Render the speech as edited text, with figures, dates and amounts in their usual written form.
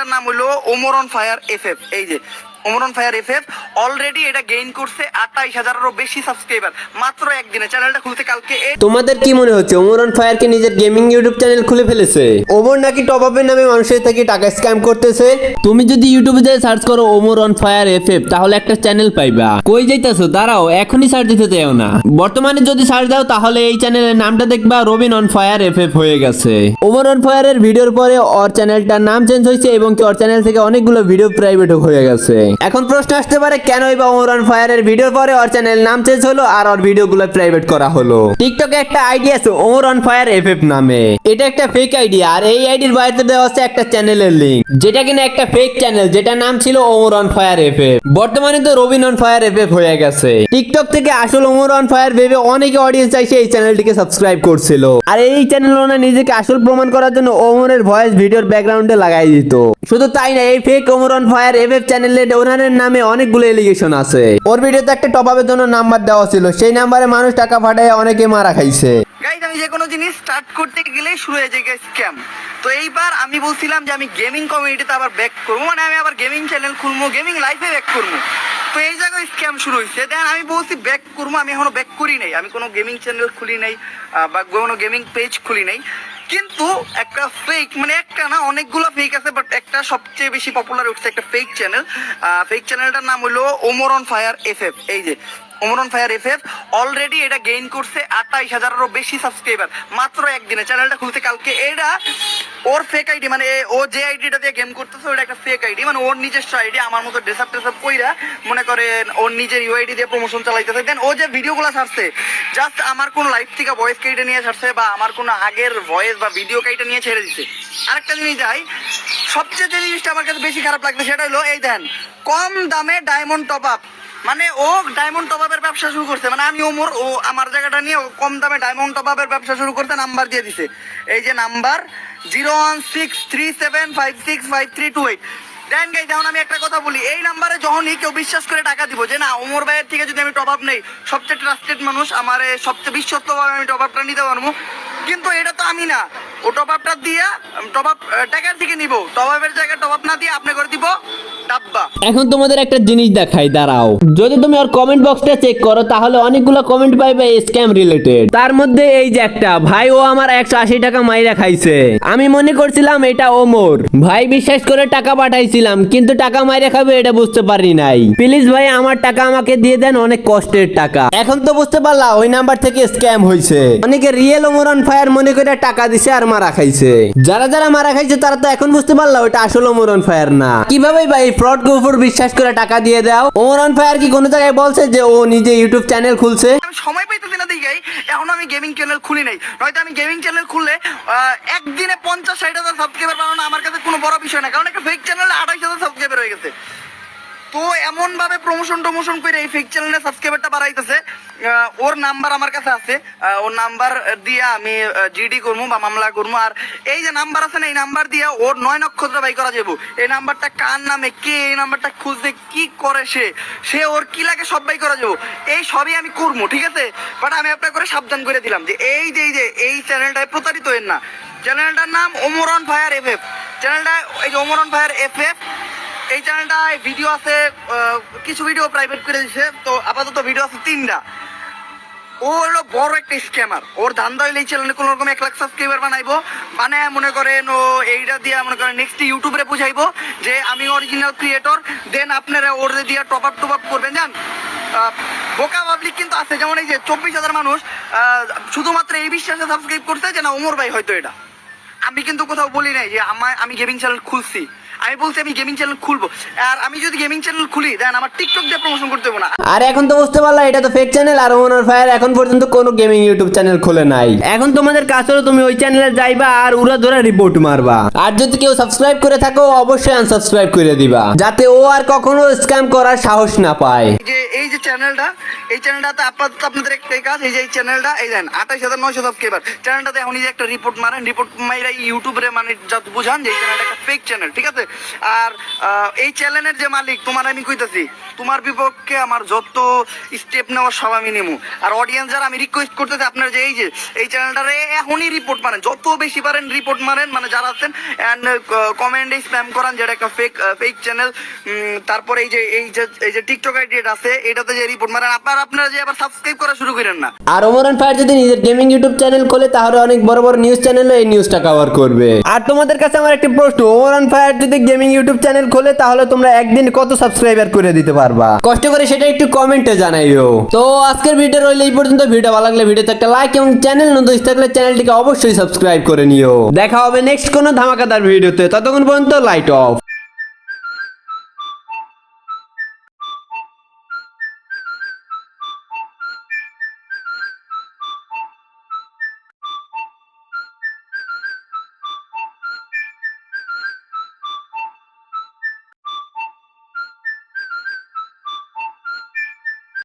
চ্যানেলটার নাম হলো ওমর অন ফায়ার এফএফ। এই যে Omar on fire FF already এটা গেইন করছে 28,000-এরও বেশি সাবস্ক্রাইবার মাত্র একদিনে। চ্যানেলটা খুলতে কালকে। তোমাদের কি মনে হচ্ছে ওমর অন ফায়ার কে নিজের গেমিং ইউটিউব চ্যানেল খুলে ফেলেছে? ওমর নাকি টপ আপের নামে মানুষের থেকে টাকা স্ক্যাম করতেছে। তুমি যদি ইউটিউবে যাই সার্চ করো ওমর অন ফায়ার এফএফ তাহলে একটা চ্যানেল পাইবা। কই যাইতাছো? দাঁড়াও, এখনই সার্চ দিতে যাও না। বর্তমানে যদি সার্চ দাও তাহলে এই চ্যানেলের নামটা দেখবা রবিন অন ফায়ার এফএফ হয়ে গেছে। ওমর অন ফায়ার এর ভিডিওর পরে ওর চ্যানেলটার নাম চেঞ্জ হয়েছে এবং কি ওর চ্যানেল থেকে অনেকগুলো ভিডিও প্রাইভেট হয়ে গেছে। এখন প্রশ্ন আসতে পারে কেন বা ওমর অন ফায়ার এর ভিডিওর পরে ওর চ্যানেল নাম চেঞ্জ হলো আর ওর ভিডিওগুলো প্রাইভেট করা হলো? টিকটকে একটা আইডি আছে ওমর অন ফায়ার এফএফ নামে। এটা একটা ফেক আইডি আর এই আইডির বাইরে দেওয়া আছে একটা চ্যানেলের লিংক, যেটা কিনা একটা ফেক চ্যানেল, যেটা নাম ছিল ওমর অন ফায়ার এফএফ। বর্তমানে তো রবিন অন ফায়ার এফএফ হয়ে গেছে। টিকটক থেকে আসল ওমর অন ফায়ার ভেবে অনেকে অডিয়েন্স এসে এই চ্যানেলটিকে সাবস্ক্রাইব করছিল আর এই চ্যানেল ওনার নিজেকে আসল প্রমাণ করার জন্য ওমরের ভয়েস ভিডিওর ব্যাকগ্রাউন্ডে লাগাই দিত। শুধু তাই না, এই fake Omar on fire FF চ্যানেলে ওনারের নামে অনেকগুলো এলিগেশন আছে। ওর ভিডিওতে একটা টপ আপের জন্য নাম্বার দেওয়া ছিল, সেই নাম্বারে মানুষ টাকা পাঠায় অনেকে মারা খাইছে। গাইজ আমি যে কোনো জিনিস স্টার্ট করতে গেলে শুরু হয়ে যায় স্ক্যাম। তো এইবার আমি বলছিলাম যে আমি গেমিং কমিউনিটিতে আবার ব্যাক করবো, মানে আমি আবার গেমিং চ্যানেল খুলবো, গেমিং লাইফে ব্যাক করবো। তো এই জায়গায় স্ক্যাম শুরু হয়েছে। দেন আমি বলছি ব্যাক করবো, আমি এখনো ব্যাক করি নাই, আমি কোনো গেমিং চ্যানেল খুলি নাই বা কোনো গেমিং পেজ খুলি নাই। কিন্তু একটা ফেক, মানে একটা না অনেকগুলো ফেক আছে, বাট একটা সবচেয়ে বেশি পপুলার উঠছে একটা ফেক চ্যানেল। ফেক চ্যানেলটার নাম হলো ওমর অন ফায়ার এফএফ। এই যে Omar on fire FF already এটা গেইন করছে 28,000-এরও বেশি সাবস্ক্রাইবার মাত্র একদিনে। চ্যানেলটা খুলতে কালকে। এটা ওর ফেক আইডি, মানে ও যে আইডিটা দিয়ে গেম করতেছে ওটা একটা ফেক আইডি, মানে ওর নিজস্ব আইডি। আমার মতো ড্রেসআপ টেসআপ কইরা মনে করেন ওর নিজের ইউআইডি দিয়ে প্রমোশন চালাইতেছে। দেন ও যে ভিডিওগুলো ছাড়ছে জাস্ট আমার কোনো লাইভ থেকে ভয়েস কেটে নিয়ে ছাড়ছে বা আমার কোনো আগের ভয়েস বা ভিডিও কেটে নিয়ে ছেড়ে দিচ্ছে। আরেকটা জিনিস যাই, সবচেয়ে যে জিনিসটা আমার কাছে বেশি খারাপ লাগছে সেটা হলো এই দেন কম দামে ডায়মন্ড টপ আপ। মানে ও ডায়মন্ড টপ আপের ব্যবসা শুরু করছে, মানে আমি ওমর ও আমার জায়গাটা নিয়ে কম দামে ডায়মন্ড টপ আপের ব্যবসা শুরু করতে নাম্বার দিয়ে দিছে। এই যে নাম্বার 01637565328। দেন গাইজ যেমন আমি একটা কথা বলি, এই নাম্বারে যখনই কেউ বিশ্বাস করে টাকা দিব যে না ওমর ভাইয়ের থেকে যদি আমি টপ আপ নেই, সবচেয়ে ট্রাস্টেড মানুষ, আমার সবচেয়ে বিশ্বস্তভাবে আমি টপ আপটা নিতে পারবো। কিন্তু এটা তো আমি না, ও টপ আপটা দিয়া টপ আপ টাকার থেকে নিব, টপ আপের জায়গায় টপ আপ না দিয়ে আপনি করে দিব ডাব্বা। এখন তোমাদের একটা জিনিস দেখাই, দাঁড়াও। যদি তুমি ওর কমেন্ট বক্সটা চেক করো তাহলে অনেকগুলো কমেন্ট পাইবে স্ক্যাম রিলেটেড। তার মধ্যে এই যে একটা, ভাই ও আমার 180 টাকা মাইরা খাইছে। আমি মনে করছিলাম এটা ওমর ভাই, বিশ্বাস করে টাকা পাঠাইছিলাম, কিন্তু টাকা মাইরা খাবে এটা বুঝতে পারি নাই। প্লিজ ভাই আমার টাকা আমাকে দিয়ে দেন, অনেক কষ্টের টাকা। এখন তো বুঝতে পারলা ওই নাম্বার থেকে স্ক্যাম হয়েছে। অনেকে রিয়েল ওমর অন ফায়ার মনে করে টাকা দিছে আর মারা খাইছে। যারা যারা মারা খাইছে তারা তো এখন বুঝতে পারলা ওটা আসলে ওমর অন ফায়ার না। কিভাবে ভাই ফ্রড গ্রুপের বিশ্বাস করে টাকা দিয়ে দাও? ওমর অন ফায়ার কি কোনো জায়গায় বলছে যে ও নিজে ইউটিউব চ্যানেল খুলছে? আমি সময় পাইতেছি না দিকে এখন আমি গেমিং চ্যানেল খুলি নাই, নয়তো আমি গেমিং চ্যানেল খুললে একদিনে 50-60 হাজার সাবস্ক্রাইবার বানানো আমার কাছে কোনো বড় বিষয় না, কারণ একটা ফেক চ্যানেলে 28,000 সাবস্ক্রাইবার হয়ে গেছে। তো এমন ভাবে প্রমোশন করে এই ফেক চ্যানেলে সাবস্ক্রাইবারটা বাড়াইতেছে। ওর নাম্বার আমার কাছে আছে, ওর নাম্বার দিয়ে আমি জিডি করবো বা মামলা করবো। আর এই যে নাম্বার আছে না, এই নাম্বার দিয়ে ওর 9 নক্ষত্র বাই করা যাবো। এই নাম্বারটা কার নামে, কে এই নাম্বারটা খুঁজতে কি করে, সে ওর কি লাগে সব বাই করা যাবো। এই সবই আমি করবো, ঠিক আছে। বাট আমি আপনার করে সাবধান করে দিলাম যে এই চ্যানেলটায় প্রতারিত হবেন না। চ্যানেলটার নাম ওমর অন ফায়ার এফএফ। চ্যানেলটা এই যে ওমর অন ফায়ার এফএফ, এই চ্যানেলটায় ভিডিও আছে, কিছু ভিডিও প্রাইভেট করে দিচ্ছে। তো আপাতত ভিডিও আছে 3টা। ও হলো বড় একটা স্ক্যামার। ওর ধান্দা হইলে এই চ্যানেলে কোনো রকম 1 লাখ সাবস্ক্রাইবার বানায় মনে করেন ও এইটা দিয়ে মনে করেন নেক্সট ইউটিউবে বুঝাইবো যে আমি অরিজিনাল ক্রিয়েটর। দেন আপনারা ওর দিয়ে টপ আপ করবেন। জান বোকা পাবলিক কিন্তু আছে, যেমন এই যে 24,000 মানুষ শুধুমাত্র এই বিশ্বাসে সাবস্ক্রাইব করছে যে না ওমর ভাই হয়তো এটা। আমি কিন্তু কোথাও বলি নাই যে আমি গেমিং চ্যানেল খুলছি, আমি বলছি আমি গেমিং চ্যানেল খুলবো। আর আমি যদি গেমিং চ্যানেল খুলি দেন আমার টিকটক দিয়ে প্রমোশন করতে হবে না। আর এখন তো বুঝতে পারলা এটা তো ফেক চ্যানেল আর ওমর অন ফায়ার এখন পর্যন্ত কোনো গেমিং ইউটিউব চ্যানেল খোলে নাই। এখন তোমাদের কাজ হলো তুমি ওই চ্যানেলে যাইবা আর উড়া ধরে রিপোর্ট মারবা। আর যদি কেউ সাবস্ক্রাইব করে থাকো অবশ্যই আনসাবস্ক্রাইব করে দিবা, যাতে ও আর কখনো স্ক্যাম করার সাহস না পায়। যে এই যে চ্যানেলটা, এই চ্যানেলটাতে আপাতত আপনাদের একটাই কাজ, এই যে এই চ্যানেলটা, এই দেন 28,900 সাবস্ক্রাইবার। চ্যানেলটাতে এখন এই যে একটা রিপোর্ট মারেন, রিপোর্ট মাইরা ইউটিউবে মানে যত বুঝান যে এই চ্যানেলটা একটা ফেক চ্যানেল, ঠিক আছে? আর এই চ্যানেলের যে মালিক তোমার আমি কইতাছি, তোমার বিপক্ষে আমার যত স্টেপ নেওয়া সব আমি নেবো। আর অডিয়েন্স যারা, আমি রিকোয়েস্ট করতেছি আপনারা যে এই চ্যানেলটারে এখনই রিপোর্ট মারেন, যত বেশি পারেন রিপোর্ট মারেন, মানে যারা আছেন, অ্যান্ড কমেন্টে স্প্যাম করান যেটা একটা ফেক চ্যানেল। তারপরে এই যে টিকটক আইডি আছে, এটাতে যে রিপোর্ট মারেন, আপনারা যে আবার সাবস্ক্রাইব করা শুরু করেন না। আর ওমর অন ফায়ার যদি নিজের গেমিং ইউটিউব চ্যানেল খোলে তাহলে অনেক বড় বড় নিউজ চ্যানেলও এই নিউজটা কভার করবে। আর তোমাদের কাছে আমার একটা প্রশ্ন, ওমর অন ফায়ার যদি গেমিং ইউটিউব চ্যানেল খোলে তাহলে তোমরা একদিন কত সাবস্ক্রাইবার করে দিতে পারবা? কষ্ট করে সেটা একটু কমেন্টে জানাইও। তো আজকের ভিডিও রইলে এই পর্যন্ত। ভিডিও ভালো লাগলে ভিডিওতে একটা লাইক এবং চ্যানেল নতুন থাকলে চ্যানেলটিকে অবশ্যই সাবস্ক্রাইব করে নিও। দেখা হবে নেক্সট কোনো ধামাকাদার ভিডিওতে, ততক্ষণ পর্যন্ত লাইট অফ।